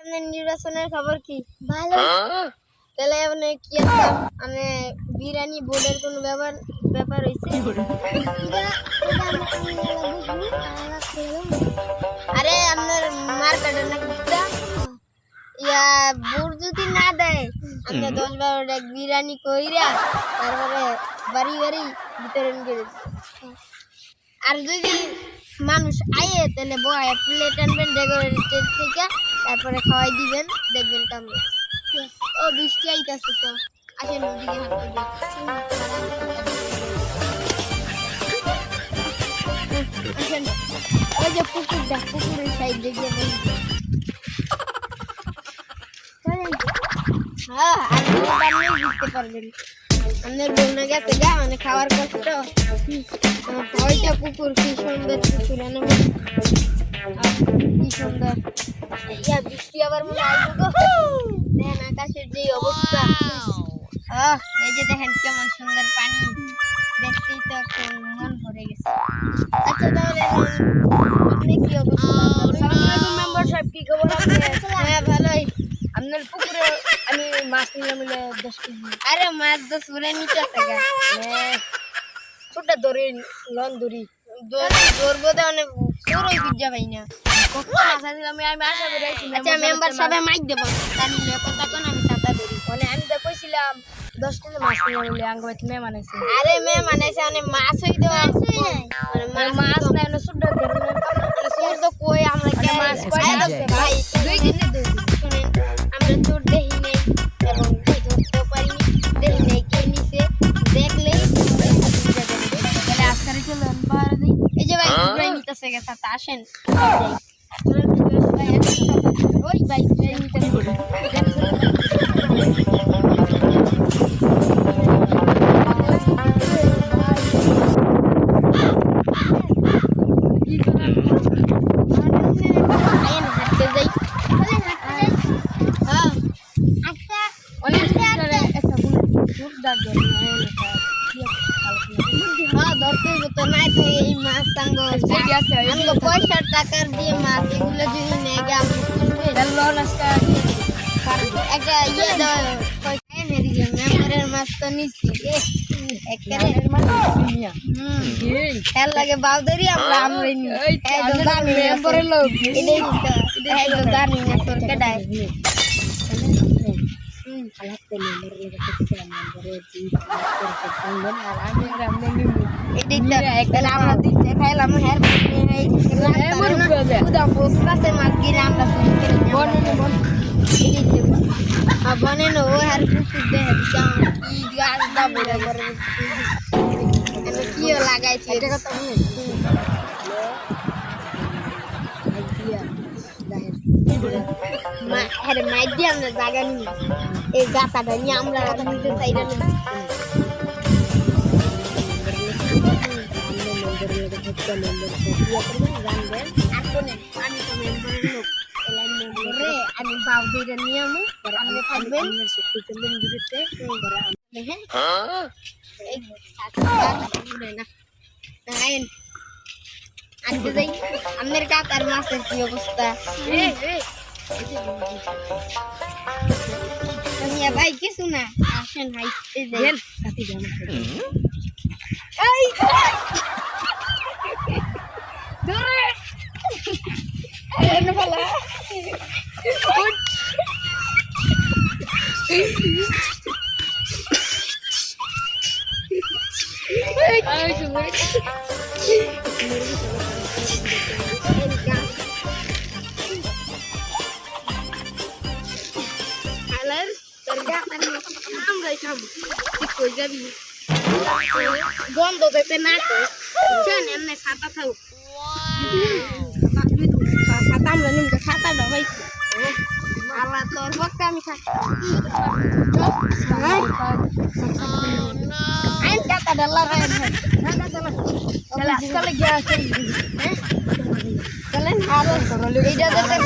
আপনার নির্বাচনের খবর কি? ভালো। তাহলে আপনি কি একটা মানে বিরিয়ানি বোর্ডের কোনো ব্যাপার হইছে? আরে আপনার মার্কেটের নাকি ইয়া বোর্ড যদি না দেয় আমরা 10-12টা বিরিয়ানি কইরা তারপরে বাড়ি বাড়ি বিতরণ করে আর যদি মানুষ আয়ে তাহলে বয় প্লেট আনবেন ডেকোরেটেড থেকে তারপরে খাওয়াই দিবেন দেখবেন কেমন ও বৃষ্টি আইতাছে তো আসেন ওদিকে হাঁটতে যাই আসেন ওই যে পুকুরের সাইড দিয়ে হ্যাঁ আর বুঝতে পারবেন আমাদের বন্যা গেছে গা মানে খাওয়ার কষ্ট ওইটা পুকুর কি সুন্দর পুকুর কি সুন্দর ইয়া বৃষ্টি আবার মনে আসবে গো দেখেন আকাশের যে অবস্থা এই যে দেখেন কেমন সুন্দর পানি দেখতেই তো একটু মন ভরে গেছে আচ্ছা তাহলে আপনি কি অবস্থা আসসালামু আলাইকুম মেম্বার সাহেব কি খবর হ্যাঁ ভালোই আপনার পুকুরে আমি মাছ নিলাম 10 কেজি আরে মাছ তো সুরে নিতে আছে গা ছোট ধরে লন ধরি ধরবো তো অনেক পুরোই বুঝা পাই না কত মাছ দিলাম আমি আশা করে আইছি আচ্ছা মেম্বার সাহেব মাইক দেব তার নিয়ে কথা কোন আমি সাদা ধরি মানে আমি তো কইছিলাম 10 কেজি মাছ নিলাম বলে আঙ্গবাইতে মেহমান আইছে আরে মেহমান আইছে মানে মাছ হই তো মানে মাছ না এনে ছোট ধরনের ছোট তো কই আমরা কে মাছ কই ভাই 2 কেজি দই শুনেন আমরা চোর দেই নাই এবং ধরতে পারি দেই নাই কে নিছে দেখলে তাহলে আজকারে চলুন পার দেই এই যে ভাই ঘুরাই নিতেছে গেছে তা আসেন যাই ওই ভাই নিতেছে পয়সার টাকার দিয়ে মাছ এগুলো যদি নেগে একটা ইয়ে মেম্বারের মাছ তো নিচ্ছি খেয়াল লাগে বাউদারি আমরা আমরাই মেম্বারের লোক জানি না তোর কেটায় বনেন ও আর কি লাগাইছে এটা কথা মাইক দিয়ে আমরা জায়গা নিই এই গাছাটা নিয়ে আমরা নিজের সাইডে আমি বাউদিটা নিয়ে আমি থাকবেন আনতে যাই আপনার কাতার মাছের কি অবস্থা ভাই কিছু না আসেন হাইতে যাই গন্ধ পেতে না এমনি ছাতা থাক ছাতা আমরা নিম ছাতাটা হয়েছে আল্লাহ তোর পক্ষে আমি থাকি আইন কাতা ডাল্লা চলে গিয়া চলেন এইটা যেতে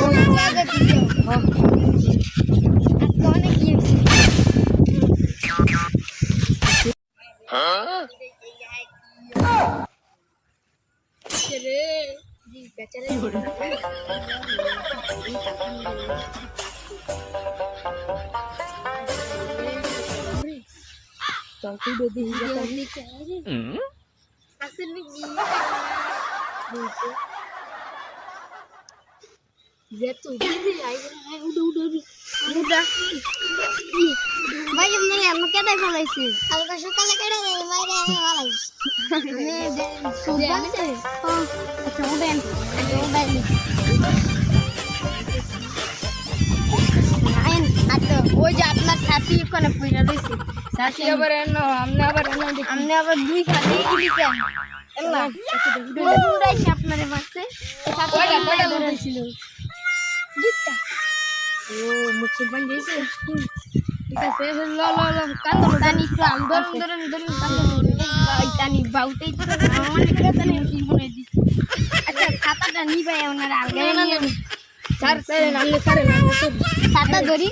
অনেক কি বেচারে চল তুই দেখি আসলে নাকি যে তুই দিদি আই উড়ে ভাই মানে আমাকে কেটে ফেলাইছি কালকে সকালে কেটে মাইরে আমি ফেলাইছি আচ্ছা উঠেন উঠেন আইন আচ্ছা ওই যে আপনার সাথী ওখানে পড়ে রয়েছে সাথী আবার এনো আমনে আবার দুই খানে এগিয়ে কেন এলা উড়াইছে আপনারে মারছে কয়টা উড়াইছিল দুইটা ও মুসলমান দিয়েছে ঠিক আছে ল কান্দো তানি একটু ধরুন তানি বাউতেই তো অনেক কথা নেই কি মনে দিচ্ছে আচ্ছা খাতাটা নিবাই ওনার আগে নিয়ে স্যার স্যার খাতা ধরি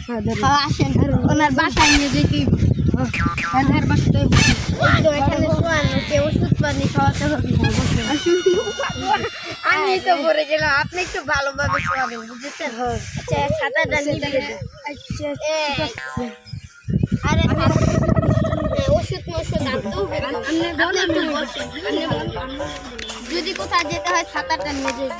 হ্যাঁ ধর আসেন ওনার বাসায় নিয়ে যেতে ওনার বাসায় তো এখানে শোয়ান যে ওষুধ পানি খাওয়াতে হবে আমি তো পড়ে গেলাম আপনি একটু ভালোভাবে শোয়াবেন বুঝেছেন আচ্ছা খাতাটা নিবেন আচ্ছা আরে ওষুধ আনতেও যদি কোথাও যেতে হয় ছাতাটা নিয়ে যাবি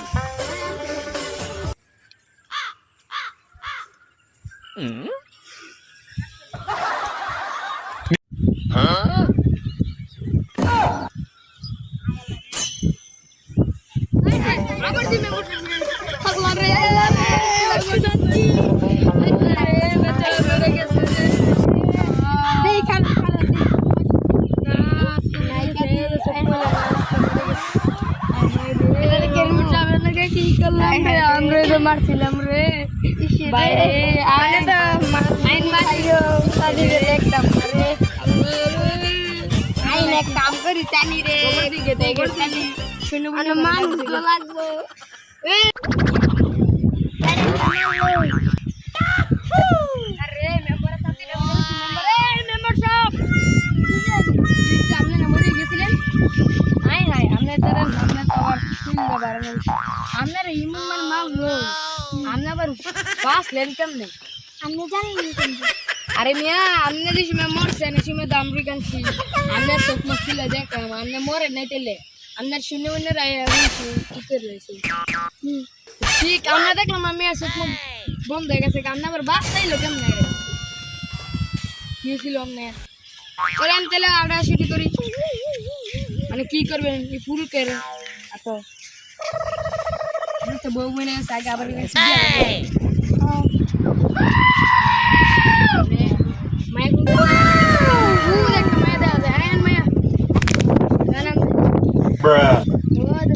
মারছিলাম রে বাইরে আনে তো আইন মারিও তাদের দেখতাম রে আইন এক কাম করি জানি রে দিকে দেখে জানি শুনে মানে মানুষ তো লাগবো আরে মেম্বার সাথে মেম্বার সব আপনি না মরে গেছিলেন হাই আপনি তারা আপনি তো আবার শুনতে পারেন আপনার ইমন মান মারলো আপনি আবার পাস লেন কেমনে আমি জানি কিন্তু আরে মিয়া আপনি যে সময় মরছেন এই সময় তো আমেরিকান ছিল আপনার চোখ মুখ ছিল দেখতাম আপনি মরে নাই তেলে আপনার শুনে মনে রায় কি করে রয়েছে ঠিক আমরা দেখলাম আমি আর চোখ মুখ বন্ধ হয়ে গেছে আপনি আবার বাস চাইলো কেমন কি ছিল আপনার ওরে আমি তাহলে আমরা শুটি করি মানে কি করবেন এই ফুল করে তো তো বউ মনে আছে আগে আবার মায়া একটা মায়া দেওয়া যায় হ্যাঁ মায়া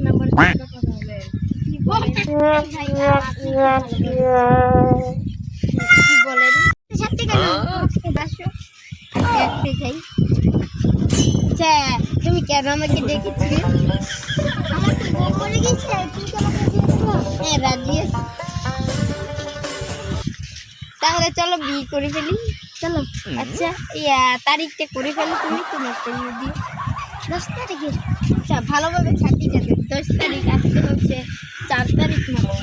নাম্বার কথা বলে কি বলেন সত্যি কেন খাই আচ্ছা তুমি কেন আমাকে ডেকেছিলে আমাকে বউ করে গেছিলে তুমি তো আমাকে দিয়েছিলে হ্যাঁ রাজি আছি তাহলে চলো বিয়ে করে ফেলি চলো আচ্ছা ইয়া তারিখটা করে ফেলো তুমি তোমার পেয়ে দিয়ে 10 তারিখে আচ্ছা ভালোভাবে ছাড়তে যাবে 10 তারিখ আসতে হচ্ছে 4 তারিখ মতো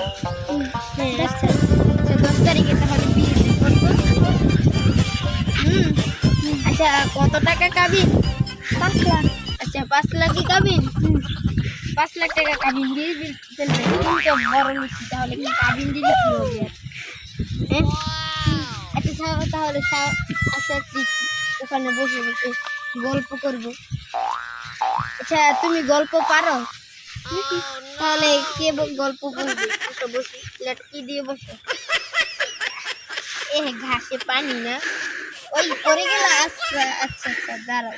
হ্যাঁ 10 তারিখে তাহলে বিয়ে করবো আচ্ছা কত টাকা কাবিন 5 লাখ আচ্ছা 5 লাখই কাবিন 5 লাখ টাকা কাবিন দিয়ে ফেলবে তুমি তো বড় নিচ্ছি তাহলে কি কাবিন দিলে কি হবে হ্যাঁ আচ্ছা তাহলে আচ্ছা ওখানে বসে বসে গল্প করব আচ্ছা তুমি গল্প পারো তাহলে কে গল্প করবে বসে বসে কি দিয়ে বসে ঘাসে পানি না ওই পরে গেল আচ্ছা আচ্ছা আচ্ছা দাঁড়াও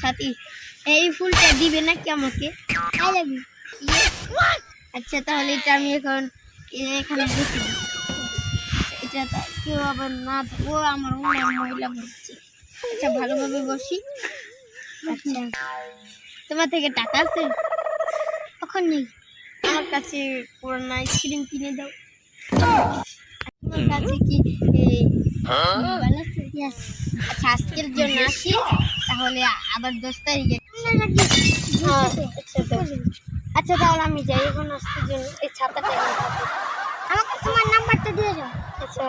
ছাতি এই ফুলটা দিবে নাকি আমাকে আই লাভ ইউ আচ্ছা তাহলে এটা আমি এখন এখানে বসে এটা কেউ আবার না ও আমার মহিলা বলছে আচ্ছা ভালোভাবে বসি আচ্ছা তোমার থেকে টাকা আছে এখন নেই আমার কাছে পুরোনো আইসক্রিম কিনে দাও তোমার কাছে কি মোবাইল আছে আচ্ছা আজকের জন্য আসি তাহলে আবার 10 তারিখে আচ্ছা তাহলে আমি যাই এখন আজকের জন্য এই ছাতাটা আমাকে তোমার নাম্বারটা দিয়ে দাও আচ্ছা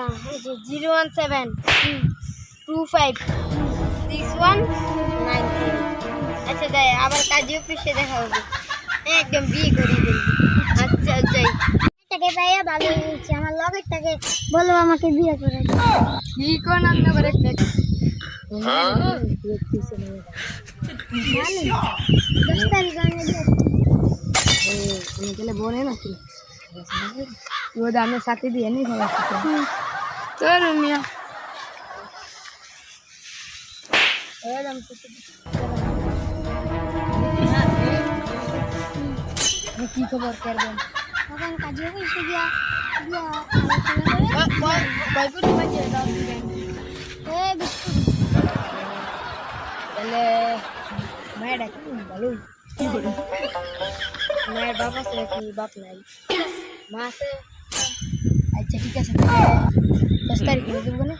01725 6193। আচ্ছা যাই, আবার কাজী অফিসে দেখা হবে। একদম বিয়ে করে দিবি। আচ্ছা যাই। এটাকে পাইয়া ভালো হয়েছে, আমার লগেরটাকে বলো আমাকে বিয়ে করে দাও। কি কোন আপনি করে দেখ 10 তারিখ আনে দিও। আমি গেলে বনে নাকি ওদের আমি সাথে দিয়ে নি ভালো তোর মিয়া কি খবর করবেন এখন কাজী অফিসে গিয়া গিয়া আলোচনা করে কয়পুরি মাঝে দাও দিবেন বিস্কুট তাহলে মায়ের ডাকি ভালো মায়ের বাপ আছে কি বাপ নাই মা আছে আচ্ছা ঠিক আছে 10 তারিখে দেবো না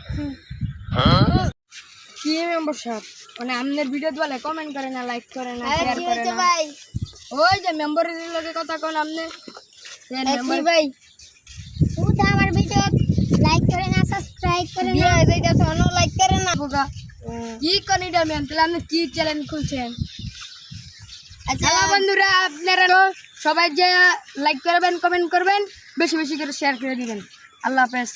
কি মেম্বারশিপ মানে আপনার ভিডিও দিলে কমেন্ট করে না লাইক করে না শেয়ার করে না ভাই ওই যে মেম্বারের লগে কথা কোন আপনি মেম্বার ভাই তুই আমার ভিডিও লাইক করে না সাবস্ক্রাইব করে না যাইতাছ অন্য লাইক করে না বোকা কি করি এটা মেন তাহলে আপনি কি চ্যানেল খুলছেন আচ্ছা হ্যালো বন্ধুরা আপনারা সবাই যে লাইক করবেন কমেন্ট করবেন বেশি বেশি করে শেয়ার করে দিবেন আল্লাহ হাফেজ